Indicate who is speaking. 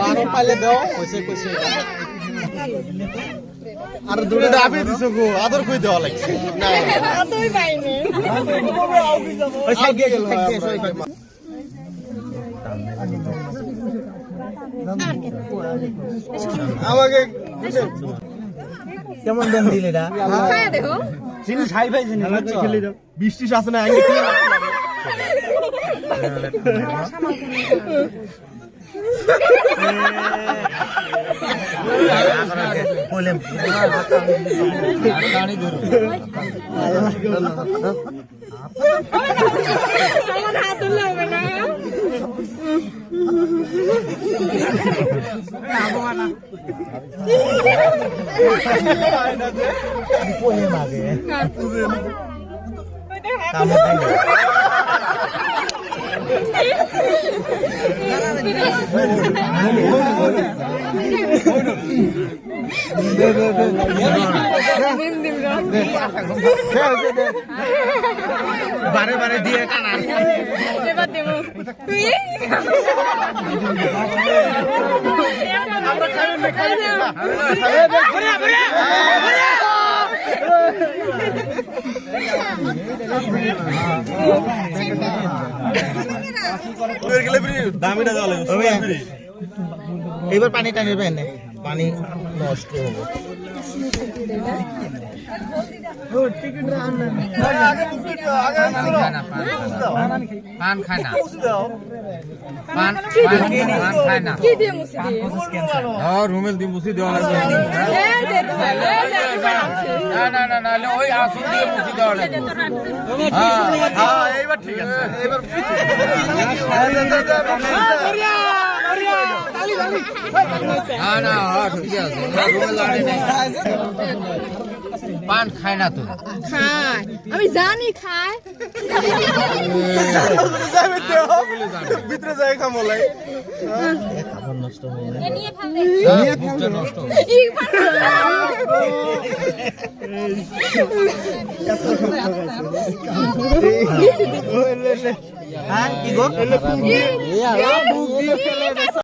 Speaker 1: আরো পাইলে দাও কইছে কইছে আর দূরে দাবি দিছো গো আদর কই দেওয়া লাগছে না আদরই পাইনি ওই সাইড দিয়ে গেল আমাকে কেমন দাম দিলে দা খায় দেখো জিনিস হাই ভাই জিনিস খেলে দাও 20 আছে না আগে বলে গাড়ি ধরো আমার হাত লাগবে না বলে মাগে কাম বারে বারে দিয়ে কানা এবার দেব তুই আমরা খাবেন না খাবেন না বড়া বড়া দামিটা দেওয়া লাগবে এবার পানিটা নেবেন পানি নষ্ট হবে পান খায় না পান খায় না কি দিয়ে মুছি দিয়ে রুমেল দিয়ে মুছি দেওয়া লাগবে না না না না ওই আসুন দিয়ে মুছি দেওয়া লাগবে হ্যাঁ এইবার ঠিক আছে এবার না ঠিক আছে পান খায় না তো খায় আমি জানি খায় ভিতরে যায় খামলাই খাবার নষ্ট হয়ে যায় নিয়ে ফেলবে নষ্ট হ্যাঁ কি গো